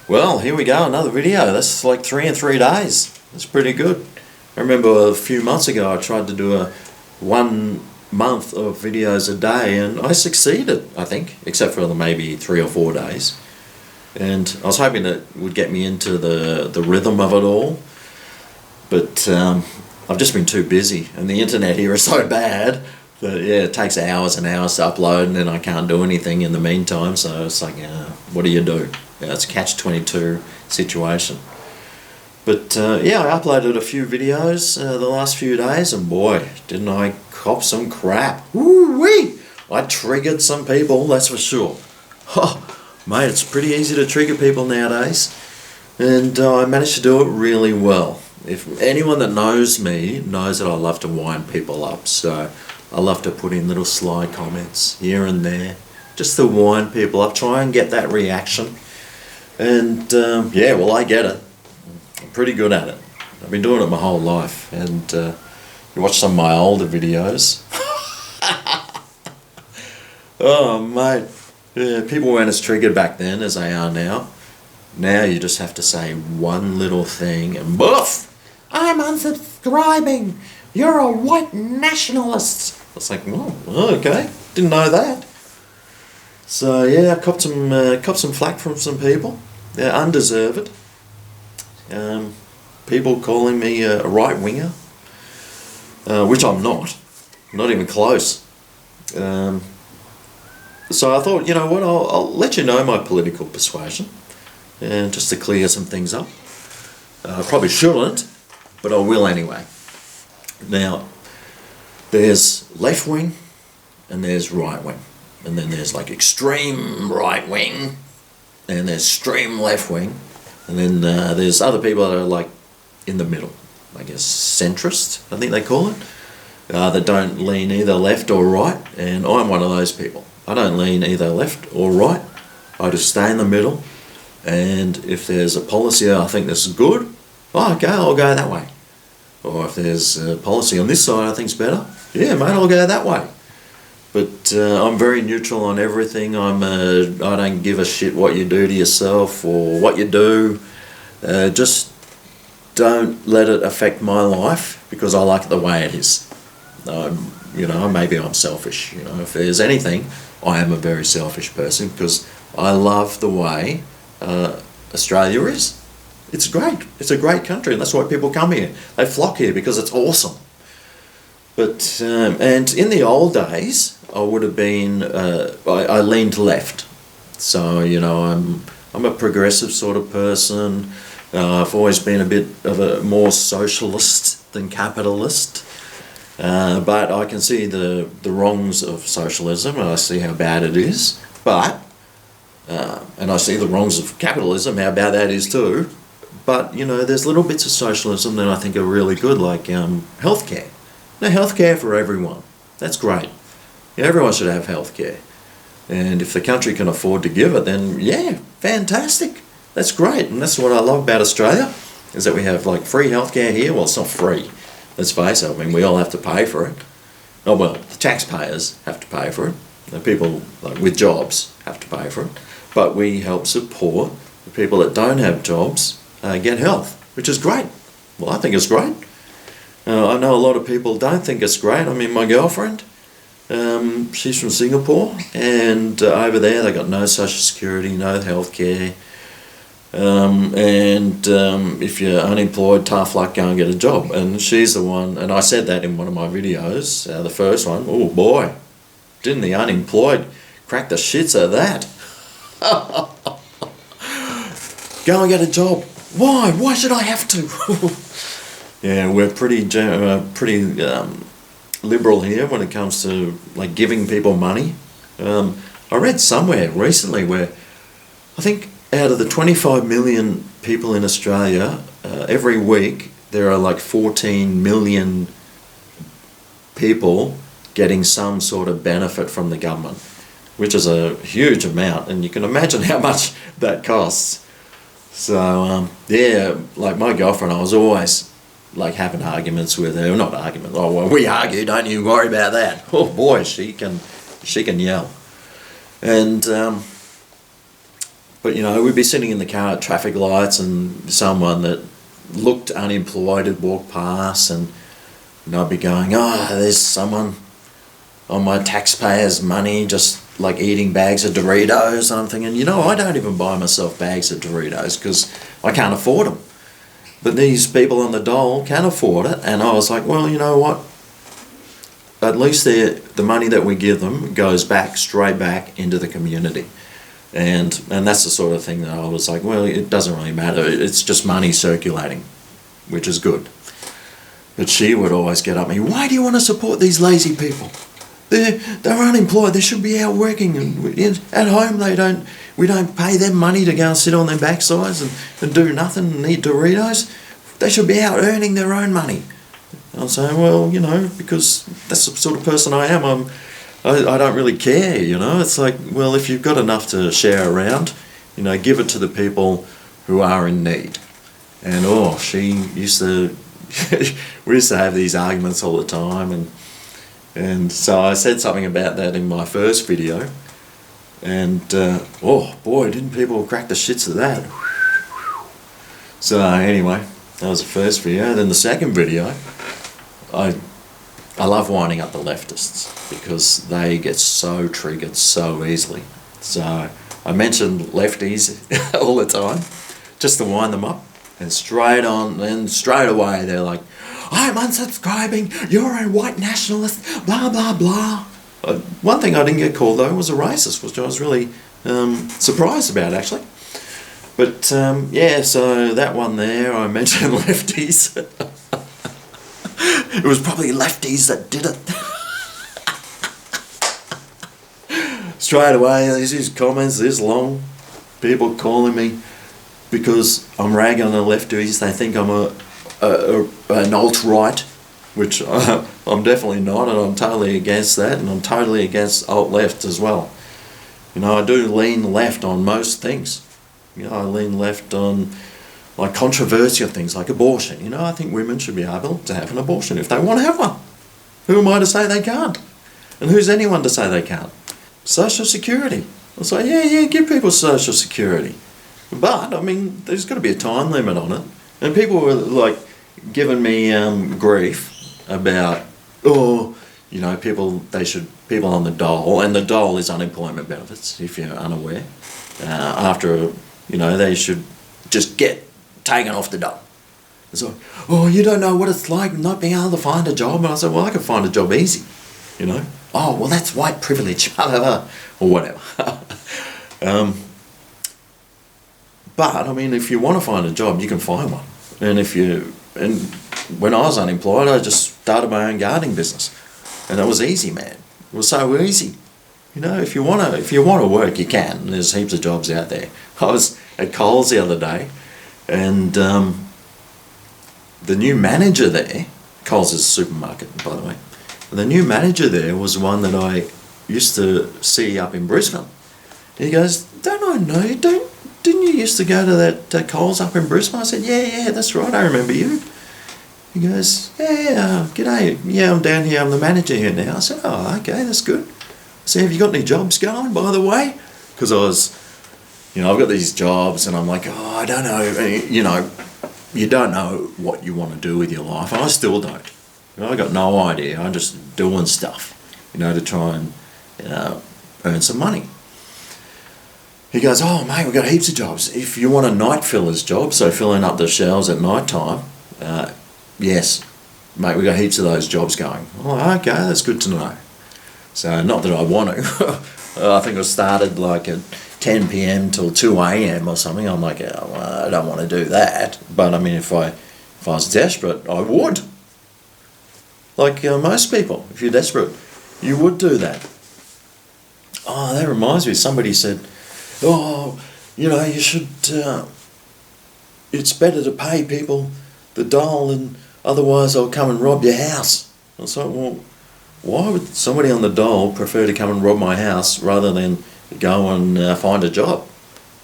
Well, here we go, another video. That's like 3 in 3 days. That's pretty good. I remember a few months ago I tried to do a 1 month of videos a day and I succeeded, I think, except for maybe 3 or 4 days. And I was hoping it would get me into the rhythm of it all. But I've just been too busy and the internet here is so bad that it takes hours and hours to upload and then I can't do anything in the meantime. So it's like, what do you do? It's a catch-22 situation. But I uploaded a few videos the last few days and boy, didn't I cop some crap. Woo-wee! I triggered some people, that's for sure. Oh, mate, it's pretty easy to trigger people nowadays. And I managed to do it really well. If anyone that knows me knows that I love to wind people up, so I love to put in little sly comments here and there, just to wind people up, try and get that reaction. And I get it. I'm pretty good at it. I've been doing it my whole life. And you watch some of my older videos. Oh mate, yeah, people weren't as triggered back then as they are now. Now you just have to say one little thing and boof! I'm unsubscribing! You're a white nationalist! It's like, oh, okay, didn't know that. So yeah, I copped some flack from some people. They're undeserved. People calling me a right-winger, which I'm not even close. So I thought, you know what, I'll let you know my political persuasion, and just to clear some things up. I probably shouldn't, but I will anyway. Now, there's left-wing and there's right-wing. And then there's like extreme right-wing and there's extreme left-wing. And then there's other people that are like in the middle, I guess centrist, I think they call it, that don't lean either left or right. And I'm one of those people. I don't lean either left or right. I just stay in the middle. And if there's a policy I think that's good, okay, I'll go that way. Or if there's a policy on this side I think's better, yeah, mate, I'll go that way. But I'm very neutral on everything. I don't give a shit what you do to yourself or what you do. Just don't let it affect my life because I like it the way it is. Maybe I'm selfish. If there's anything, I am a very selfish person because I love the way Australia is. It's great. It's a great country and that's why people come here. They flock here because it's awesome. But and in the old days, I would have been. I leaned left, so I'm a progressive sort of person. I've always been a bit of a more socialist than capitalist, but I can see the wrongs of socialism, and I see how bad it is. But and I see the wrongs of capitalism, how bad that is too. But there's little bits of socialism that I think are really good, like healthcare. Now, healthcare for everyone. That's great. Everyone should have healthcare. And if the country can afford to give it, then yeah, fantastic. That's great. And that's what I love about Australia, is that we have like free healthcare here. Well, it's not free. Let's face it. I mean, we all have to pay for it. Oh, well, the taxpayers have to pay for it. The people with jobs have to pay for it. But we help support the people that don't have jobs get health, which is great. Well, I think it's great. I know a lot of people don't think it's great. I mean, my girlfriend, she's from Singapore, and over there they got no social security, no healthcare, and if you're unemployed, tough luck, go and get a job. And she's the one, and I said that in one of my videos, the first one. Oh boy, didn't the unemployed crack the shits out of that? Go and get a job. Why? Why should I have to? Yeah, we're pretty liberal here when it comes to like giving people money. I read somewhere recently where I think out of the 25 million people in Australia, every week there are like 14 million people getting some sort of benefit from the government, which is a huge amount, and you can imagine how much that costs. So like my girlfriend, I was always like having arguments with her. Not arguments. Oh well, we argue. Don't you worry about that. Oh boy, she can yell. And But, you know, we'd be sitting in the car at traffic lights and someone that looked unemployed had walked past, and I'd be going, oh, there's someone on my taxpayers' money just like eating bags of Doritos. And I'm thinking, you know, I don't even buy myself bags of Doritos because I can't afford them. But these people on the dole can afford it. And I was like, well, you know what? At least the money that we give them goes back, straight back into the community. And that's the sort of thing that I was like, well, it doesn't really matter. It's just money circulating, which is good. But she would always get up me, why do you want to support these lazy people? They're unemployed. They should be out working. And at home, we don't pay them money to go and sit on their backsides and do nothing and eat Doritos. They should be out earning their own money. And I'm saying, well, you know, because that's the sort of person I am. I don't really care, you know. It's like, well, if you've got enough to share around, you know, give it to the people who are in need. And she used to, we used to have these arguments all the time, and so I said something about that in my first video, and boy, didn't people crack the shits of that. So anyway, that was the first video. Then the second video, I love winding up the leftists because they get so triggered so easily. So I mentioned lefties all the time just to wind them up, and straight away they're like, I'm unsubscribing, you're a white nationalist, blah blah blah. One thing I didn't get called though was a racist, which I was really surprised about actually. But so that one there, I mentioned lefties. It was probably lefties that did it. Straight away, there's these comments this long, people calling me because I'm ragging on the lefties. They think I'm an alt-right, which I'm definitely not, and I'm totally against that, and I'm totally against alt-left as well. You know, I do lean left on most things. You know, I lean left on like controversial things like abortion. You know, I think women should be able to have an abortion if they want to have one. Who am I to say they can't? And who's anyone to say they can't? Social security. I was like, yeah, give people social security. But, I mean, there's got to be a time limit on it. And people were like giving me grief about, you know, people on the dole, and the dole is unemployment benefits, if you're unaware. After, you know, they should just get taken off the dole. It's like, you don't know what it's like not being able to find a job. And I said, well, I can find a job easy, you know. Oh, well, that's white privilege, or whatever. But, I mean, if you want to find a job, you can find one. And when I was unemployed, I just started my own gardening business. And it was easy, man. It was so easy. You know, if you want to work, you can. There's heaps of jobs out there. I was at Coles the other day, and the new manager there, Coles is a supermarket, by the way. The new manager there was one that I used to see up in Brisbane. He goes, don't I know you? Didn't you used to go to that Coles up in Brisbane? I said, yeah, that's right, I remember you. He goes, g'day, yeah, I'm down here, I'm the manager here now. I said, oh, okay, that's good. I said, have you got any jobs going, by the way? Because I was, you know, I've got these jobs and I'm like, I don't know, you know, you don't know what you want to do with your life. I still don't. You know, I got no idea. I'm just doing stuff, you know, to try and earn some money. He goes, oh, mate, we've got heaps of jobs. If you want a night filler's job, so filling up the shelves at night time, yes, mate, we've got heaps of those jobs going. Oh, okay, that's good to know. So, not that I want to. I think I started like at 10 p.m. till 2 a.m. or something. I'm like, I don't want to do that. But, I mean, if I was desperate, I would. Like most people, if you're desperate, you would do that. Oh, that reminds me, somebody said, you know, you should, it's better to pay people the dole, and otherwise they'll come and rob your house. I was like, well, why would somebody on the dole prefer to come and rob my house rather than go and find a job?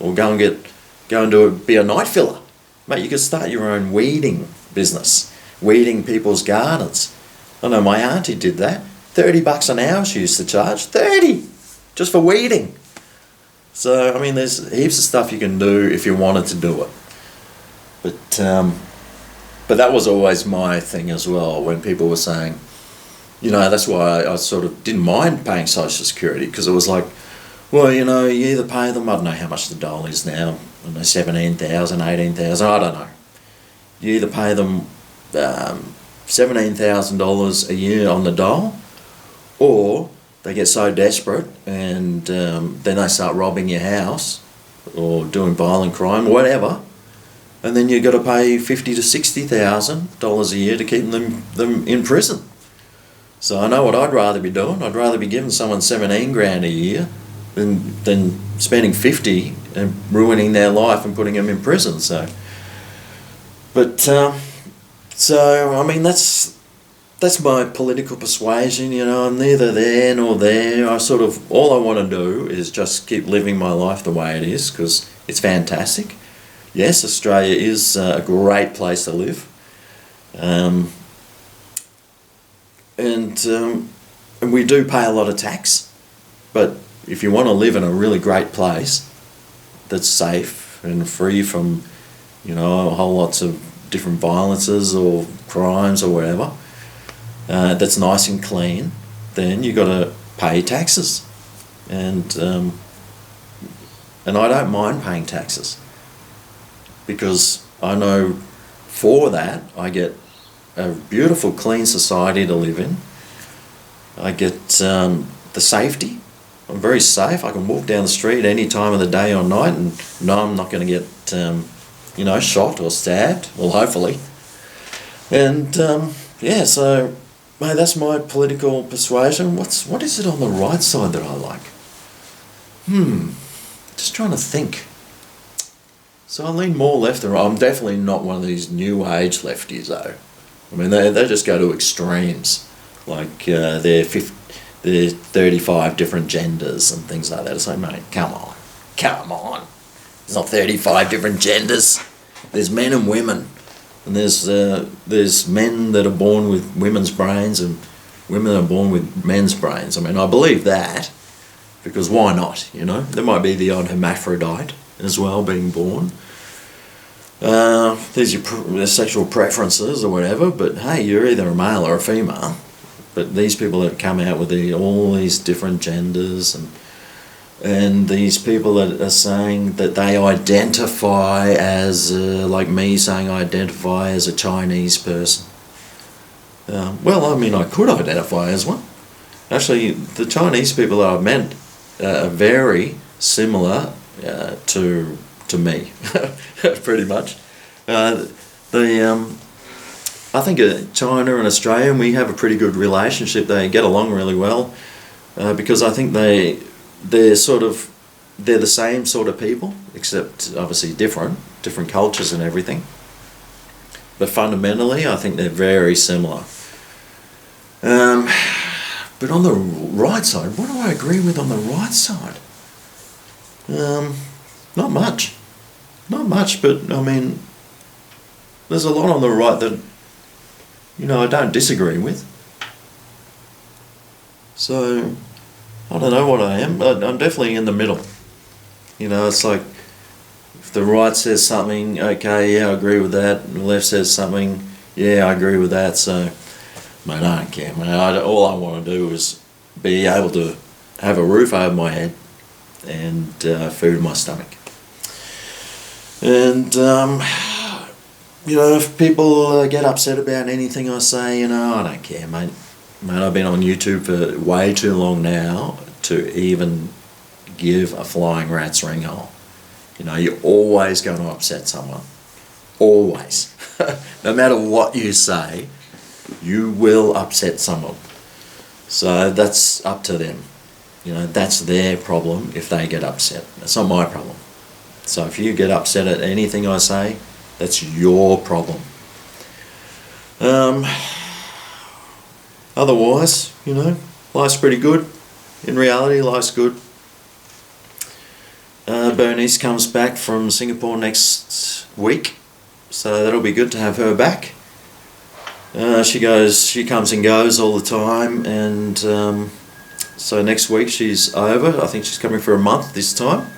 Or go and be a night filler? Mate, you could start your own weeding business, weeding people's gardens. I know my auntie did that. $30 an hour she used to charge. 30! Just for weeding. So, I mean, there's heaps of stuff you can do if you wanted to do it. But that was always my thing as well, when people were saying, that's why I sort of didn't mind paying Social Security, because it was like, well, you either pay them, I don't know how much the dole is now, I don't know, 17,000, 18,000, I don't know. You either pay them $17,000 a year on the dole, or they get so desperate and then they start robbing your house or doing violent crime, whatever, and then you've got to pay $50,000 to $60,000 a year to keep them in prison. So I know what I'd rather be doing. I'd rather be giving someone 17 grand a year than spending 50 and ruining their life and putting them in prison. So I mean, that's my political persuasion. I'm neither there nor there. All I want to do is just keep living my life the way it is, because it's fantastic. Yes, Australia is a great place to live, and we do pay a lot of tax. But if you want to live in a really great place that's safe and free from, a whole lots of different violences or crimes or whatever, that's nice and clean, then you got to pay taxes, and I don't mind paying taxes, because I know for that I get a beautiful, clean society to live in. I get the safety. I'm very safe. I can walk down the street any time of the day or night and know I'm not going to get shot or stabbed, well, hopefully. And so mate, that's my political persuasion. What is it on the right side that I like? Just trying to think. So I lean more left than right. I'm definitely not one of these new age lefties, though. I mean, they just go to extremes, like they're 35 different genders and things like that. It's like, mate, come on. There's not 35 different genders. There's men and women, and there's men that are born with women's brains and women that are born with men's brains. I mean, I believe that, because why not? There might be the odd hermaphrodite as well being born. There's your sexual preferences or whatever, but hey, you're either a male or a female. But these people that come out with all these different genders, and these people that are saying that they identify as, like me saying I identify as a Chinese person. Well, I mean, I could identify as one. Actually, the Chinese people that I've met are very similar to me, pretty much. I think China and Australia, we have a pretty good relationship. They get along really well, because I think they're the same sort of people, except obviously different cultures and everything. But fundamentally, I think they're very similar. But on the right side, what do I agree with on the right side? Not much, but I mean, there's a lot on the right that, I don't disagree with. So, I don't know what I am. I'm definitely in the middle. It's like, if the right says something, okay, yeah, I agree with that. And the left says something, yeah, I agree with that. So, mate, I don't care. All I want to do is be able to have a roof over my head and food in my stomach. And, if people get upset about anything I say, I don't care, mate. I've been on YouTube for way too long now to even give a flying rat's ringhole. You're always going to upset someone. Always. No matter what you say, you will upset someone. So that's up to them. That's their problem if they get upset. That's not my problem. So if you get upset at anything I say, that's your problem. Otherwise, life's pretty good. In reality, life's good. Bernice comes back from Singapore next week, so that'll be good to have her back. She comes and goes all the time, and so next week she's over. I think she's coming for a month this time.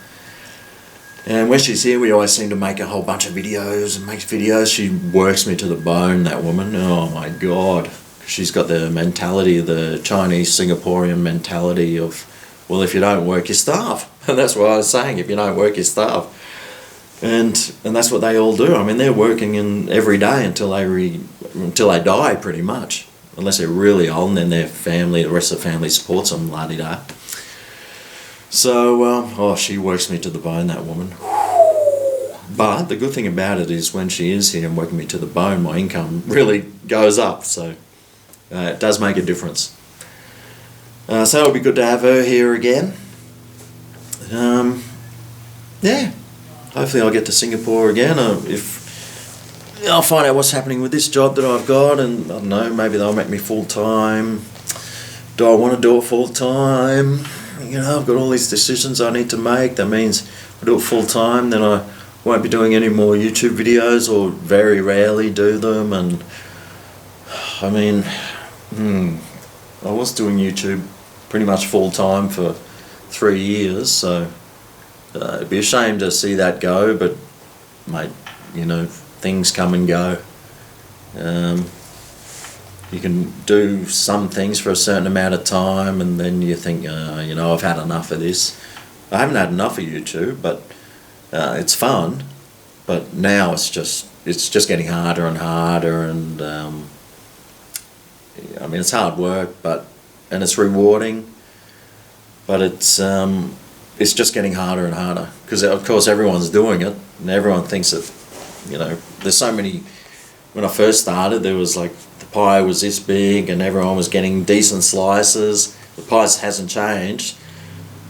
And when she's here, we always seem to make a whole bunch of videos and makes videos. She works me to the bone, that woman. Oh my God. She's got the mentality, the Chinese Singaporean mentality of, well, if you don't work, you starve. And that's what I was saying, if you don't work, you starve. And that's what they all do. I mean, they're working in every day until they die, pretty much. Unless they're really old, and then their family, the rest of the family supports them, la-di-da. So, she works me to the bone, that woman. But the good thing about it is when she is here and working me to the bone, my income really goes up. So it does make a difference. So it'll be good to have her here again. Yeah, hopefully I'll get to Singapore again. If I'll find out what's happening with this job that I've got, and I don't know, maybe they'll make me full-time. Do I want to do it full-time? You know, I've got all these decisions I need to make. That means if I do it full-time, then I won't be doing any more YouTube videos, or very rarely do them. And I mean, I was doing YouTube pretty much full-time for 3 years, so it'd be a shame to see that go, but mate, you know, things come and go. You can do some things for a certain amount of time, and then you think, you know, I've had enough of this. I haven't had enough of YouTube, but it's fun. But now it's just getting harder and harder, and I mean, it's hard work, and it's rewarding, but it's just getting harder and harder, because of course everyone's doing it, and everyone thinks that, you know, there's so many. When I first started, there was like, the pie was this big and everyone was getting decent slices. The pie hasn't changed,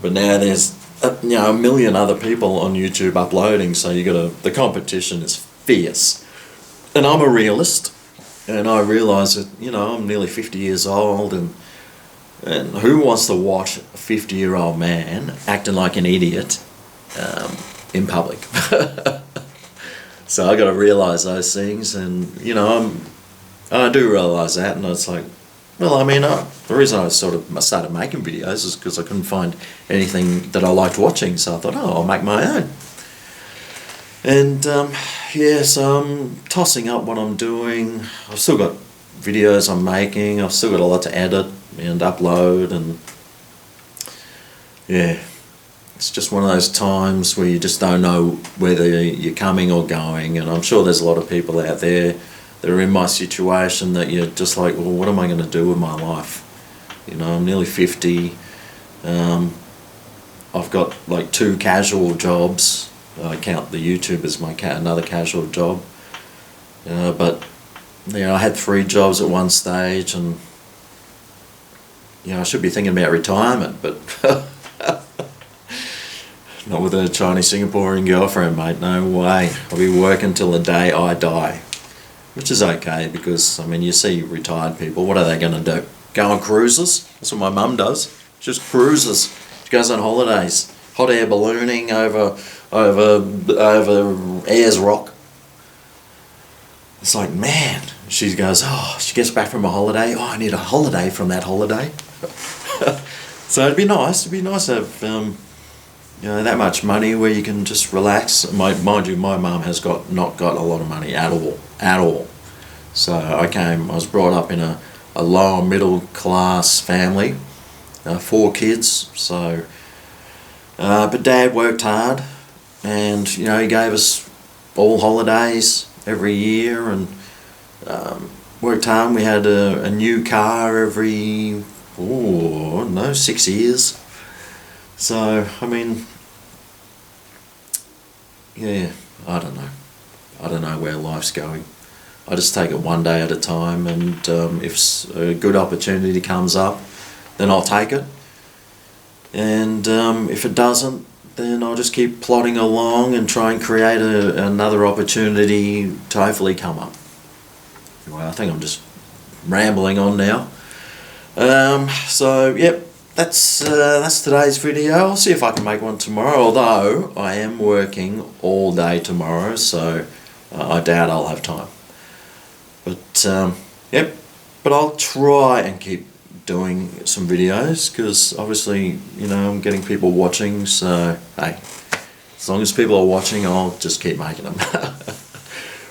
but now there's you know, a million other people on YouTube uploading, so the competition is fierce. And I'm a realist, and I realise that, you know, I'm nearly 50 years old, and who wants to watch a 50-year-old man acting like an idiot in public? So I got to realise those things, and you know, I do realise that, and it's like, well, I mean, the reason I started making videos is because I couldn't find anything that I liked watching, so I thought, oh, I'll make my own. And yeah, so I'm tossing up what I'm doing. I've still got videos I'm making. I've still got a lot to edit and upload, and yeah. It's just one of those times where you just don't know whether you're coming or going, and I'm sure there's a lot of people out there that are in my situation that you're just like, well, what am I going to do with my life? You know, I'm nearly 50. I've got like 2 casual jobs. I count the YouTube as another casual job. But you know, I had 3 jobs at one stage, and you know, I should be thinking about retirement, but not with a Chinese Singaporean girlfriend, mate, no way. I'll be working till the day I die. Which is okay, because, I mean, you see retired people, what are they going to do? Go on cruises? That's what my mum does. She just cruises. She goes on holidays. Hot air ballooning over Ayers Rock. It's like, man. She goes, she gets back from a holiday. I need a holiday from that holiday. So it'd be nice. It'd be nice to have you know, that much money where you can just relax. Mind you, my mum has not got a lot of money at all. So I was brought up in a lower middle class family, 4 kids. So, but Dad worked hard, and you know, he gave us all holidays every year, and worked hard. We had a new car every 6 years. So, I mean, yeah, I don't know. I don't know where life's going. I just take it one day at a time, and if a good opportunity comes up, then I'll take it. And if it doesn't, then I'll just keep plodding along and try and create another opportunity to hopefully come up. Well, I think I'm just rambling on now. So, yep. That's today's video. I'll see if I can make one tomorrow, although I am working all day tomorrow, so I doubt I'll have time. But yep, but I'll try and keep doing some videos, because obviously, you know, I'm getting people watching, so hey, As long as people are watching, I'll just keep making them.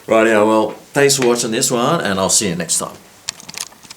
Rightio, well, thanks for watching this one, and I'll see you next time.